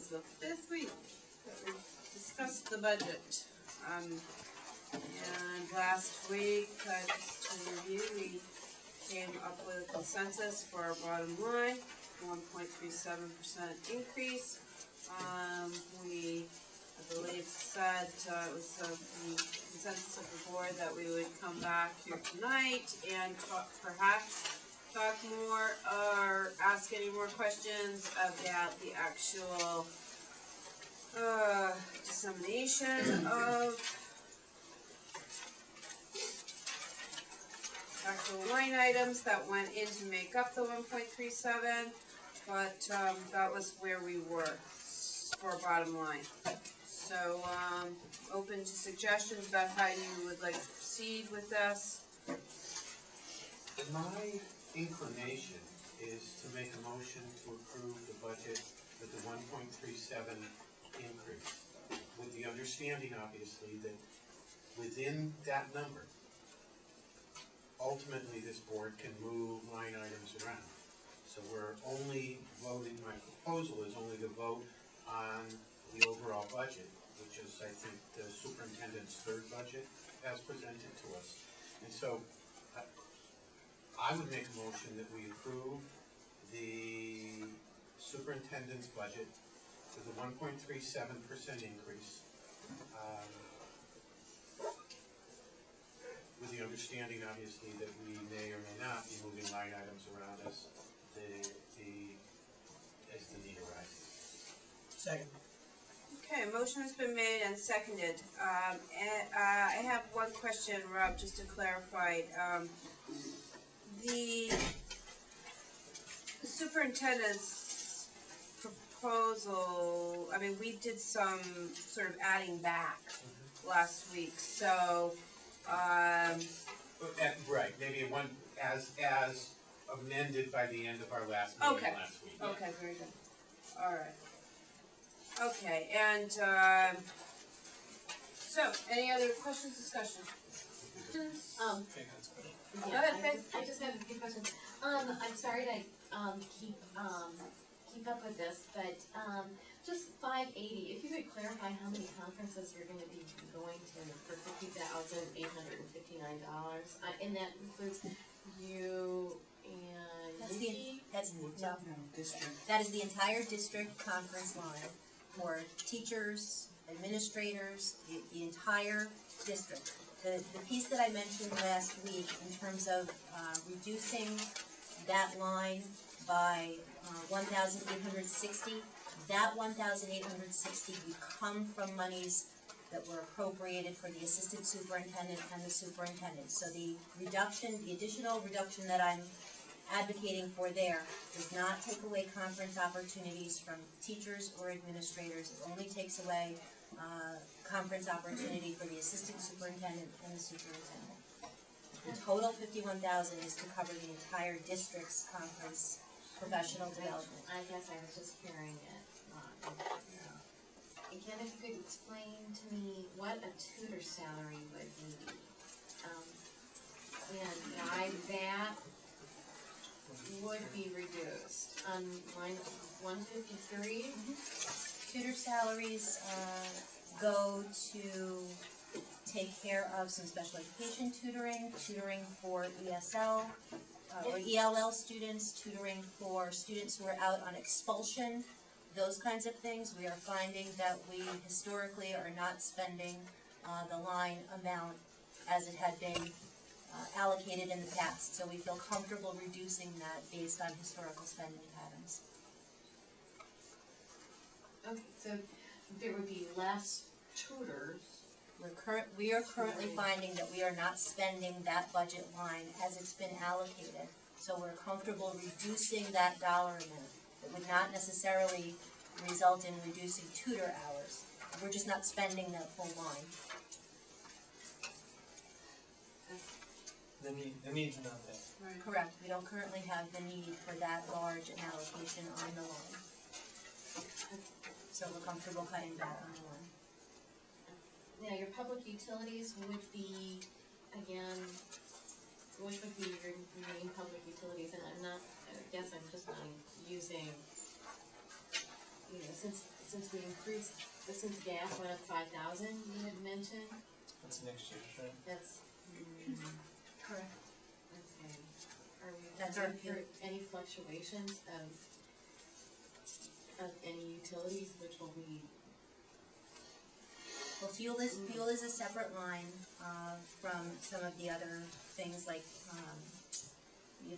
is the 5th week that we discussed the budget. And last week, just to review, we came up with a consensus for our bottom line, 1.37% increase. We, I believe, said it was the consensus of the board that we would come back here tonight and perhaps talk more or ask any more questions about the actual dissemination of actual line items that went in to make up the 1.37, but that was where we were for bottom line. So open to suggestions about how you would like to proceed with this. My inclination is to make a motion to approve the budget with the 1.37 increase, with the understanding, obviously, that within that number, ultimately this board can move line items around. So we're only voting, my proposal is only to vote on the overall budget, which is, I think, the superintendent's third budget as presented to us. And so I would make a motion that we approve the superintendent's budget with a 1.37% increase, with the understanding, obviously, that we may or may not be moving line items around as the need arises. Second. Okay, a motion has been made and seconded. I have one question, Rob, just to clarify. The superintendent's proposal, I mean, we did some sort of adding back last week, so right, maybe one as amended by the end of our last meeting last week. Okay, very good. All right. Okay, and so any other questions, discussion? Yeah, Go ahead, I just have a few questions. I'm sorry to keep up with this, but just 580. If you could clarify how many conferences you're going to be going to for $50,859, and that includes you and that is the entire district conference line for teachers, administrators, the entire district. The piece that I mentioned last week in terms of reducing that line by 1,860, that 1,860 would come from monies that were appropriated for the assistant superintendent and the superintendent. So the reduction, the additional reduction that I'm advocating for there does not take away conference opportunities from teachers or administrators. It only takes away conference opportunity for the assistant superintendent and the superintendent. The total 51,000 is to cover the entire district's conference professional development. I guess I was just carrying it. Again, if you could explain to me what a tutor salary would be, and why that would be reduced on line 153. Tutor salaries go to take care of some special education tutoring, tutoring for ESL or ELL students, tutoring for students who are out on expulsion, those kinds of things. We are finding that we historically are not spending the line amount as it had been allocated in the past. So we feel comfortable reducing that based on historical spending patterns. Okay, so there would be less tutors. We are currently finding that we are not spending that budget line as it's been allocated. So we're comfortable reducing that dollar amount. It would not necessarily result in reducing tutor hours. We're just not spending that full line. The need's not there. Right. Correct. We don't currently have the need for that large an allocation on the line. So we're comfortable cutting back on the line. Now, your public utilities would be, again, which would be your main public utilities, and I'm not, I guess I'm just not using, you know, since since we increased, since gas went up 5,000, you had mentioned, That's next year's, right? that's, Correct. okay. Are we, That's are our there any fluctuations of any utilities which will be, Well, fuel is a separate line, from some of the other things like,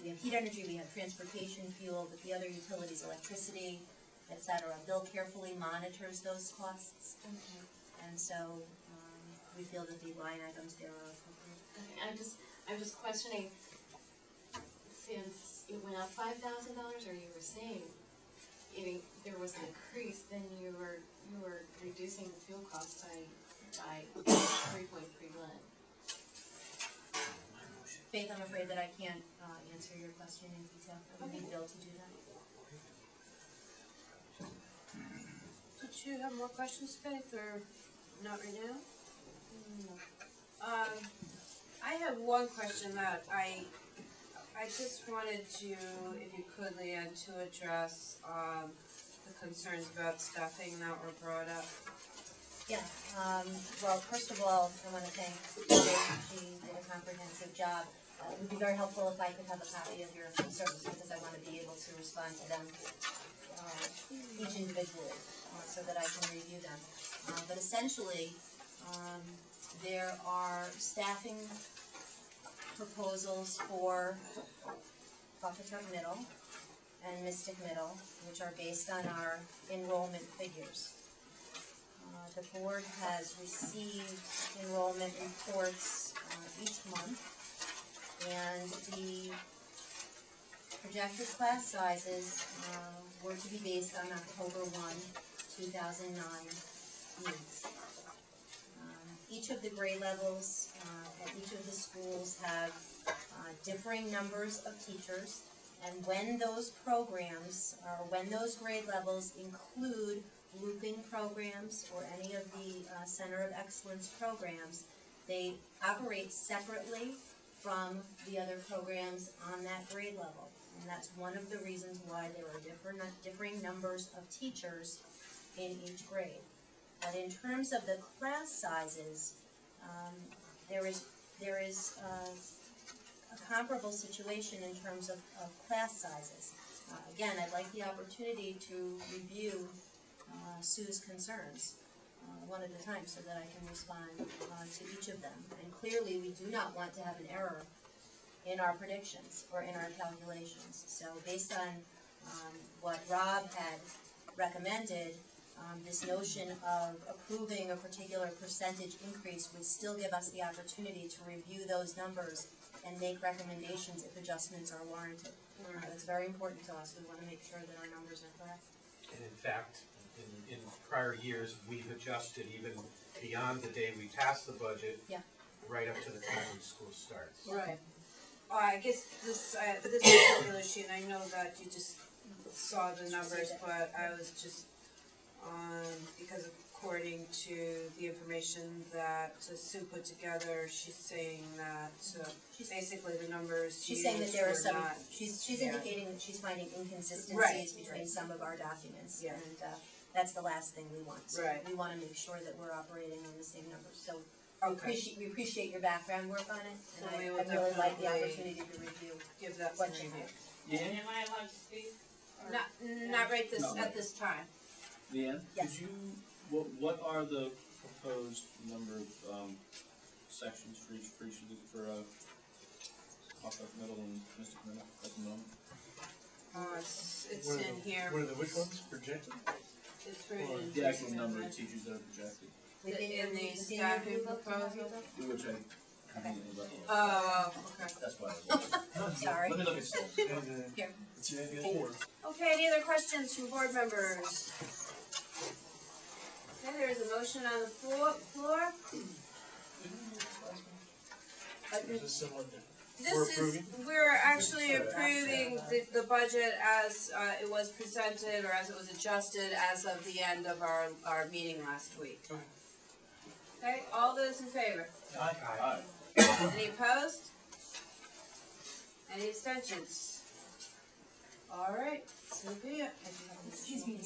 we have heat energy, we have transportation fuel, but the other utilities, electricity, et cetera. Bill carefully monitors those costs, and so, we feel that the line items there are appropriate. okay, I'm just questioning, since it went up $5,000, or you were saying there was an increase, then you were reducing the fuel cost by 3.3 million. Faith, I'm afraid that I can't, answer your question in detail. I would need Bill to do that. Did you have more questions, Faith, or not right now? No. I have one question that I just wanted to, if you could, Leanne, to address, the concerns about staffing that were brought up. Yeah, well, first of all, I wanna thank Faith. She did a comprehensive job. It would be very helpful if I could have a copy of your concerns, because I wanna be able to respond to them, each individually, so that I can review them. But essentially, there are staffing proposals for Pawcatuck Middle and Mystic Middle, which are based on our enrollment figures. The board has received enrollment reports each month, and the projected class sizes were to be based on October 1, 2009 needs. Each of the grade levels at each of the schools have differing numbers of teachers, and when those programs, or when those grade levels include grouping programs or any of the Center of Excellence programs, they operate separately from the other programs on that grade level. And that's one of the reasons why there are differing numbers of teachers in each grade. But in terms of the class sizes, there is a comparable situation in terms of class sizes. Again, I'd like the opportunity to review Sue's concerns one at a time so that I can respond to each of them. And clearly, we do not want to have an error in our predictions or in our calculations. So based on what Rob had recommended, this notion of approving a particular percentage increase would still give us the opportunity to review those numbers and make recommendations if adjustments are warranted. It's very important to us. We want to make sure that our numbers are correct. And in fact, in prior years, we've adjusted even beyond the day we pass the budget. Yeah. Right up to the time when school starts. Right. I guess this particular sheet, I know that you just saw the numbers, but I was just, because according to the information that Sue put together, she's saying that, basically the numbers She's saying that there are used were some, not. she's yeah. indicating that she's finding inconsistencies Right, between some of our documents. Yeah. And that's the last thing we want. So Right. we want to make sure that we're operating on the same numbers. So Okay. we appreciate your background work on it, So and we I will really like the definitely opportunity to review Give that some what you review. have. Yeah, Am I allowed to speak? Or- Not right No. at this time. Leanne, Yes. could you, what are the proposed number of, sections for each of the, for, Pawcatuck Middle and Mystic Middle at the moment? It's What are in the- here. What are the, which ones projected? It's written in The actual here. number of teachers that are projected, Within your, In the within your staffing blue book, proposal? which I conveniently left. Okay. That's why I was. Sorry. Let me look at some. Here. It's 4. Okay, any other questions from board members? Okay, there is a motion on the floor. There's a similar difference. We're actually approving the budget as it was presented or as it was adjusted as of the end of our meeting last week. Okay, all those in favor? Aye. Any opposed? Any abstentions? All right, so be it. Excuse me,